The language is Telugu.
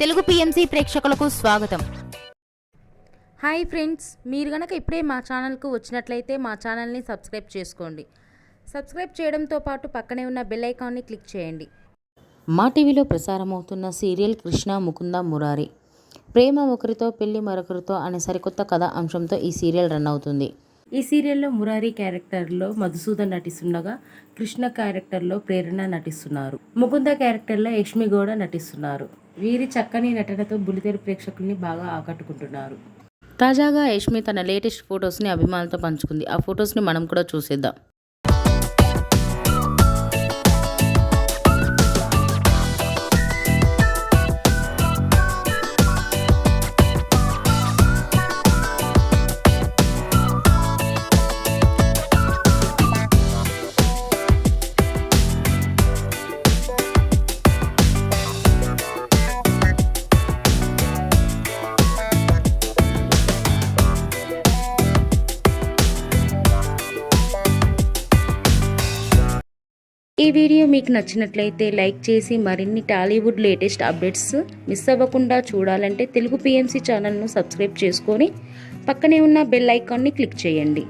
తెలుగు పిఎంసి ప్రేక్షకులకు స్వాగతం. హాయ్ ఫ్రెండ్స్, మీరు గనక ఇప్పుడే మా ఛానల్కు వచ్చినట్లయితే మా ఛానల్ని సబ్స్క్రైబ్ చేసుకోండి. సబ్స్క్రైబ్ చేయడంతో పాటు పక్కనే ఉన్న బెల్ ఐకాన్ని క్లిక్ చేయండి. మా టీవీలో ప్రసారమవుతున్న సీరియల్ కృష్ణ ముకుంద మురారి. ప్రేమ ఒకరితో పెళ్లి మరొకరితో అనే సరికొత్త కథ అంశంతో ఈ సీరియల్ రన్ అవుతుంది. ఈ సీరియల్లో మురారి క్యారెక్టర్లో మధుసూదన్ నటిస్తుండగా కృష్ణ క్యారెక్టర్లో ప్రేరణ నటిస్తున్నారు. ముకుంద క్యారెక్టర్లో యష్మి గౌడ నటిస్తున్నారు. వీరి చక్కని నటనతో బుల్లితెర ప్రేక్షకుల్ని బాగా ఆకట్టుకుంటున్నారు. తాజాగా యష్మి తన లేటెస్ట్ ఫొటోస్ని అభిమానులతో పంచుకుంది. ఆ ఫొటోస్ని మనం కూడా చూసేద్దాం. ఈ వీడియో మీకు నచ్చినట్లయితే లైక్ చేసి మరిన్ని టాలీవుడ్ లేటెస్ట్ అప్డేట్స్ మిస్ అవ్వకుండా చూడాలంటే తెలుగు పిఎంసి ఛానల్ను సబ్స్క్రైబ్ చేసుకొని పక్కనే ఉన్న బెల్ ఐకాన్ని క్లిక్ చేయండి.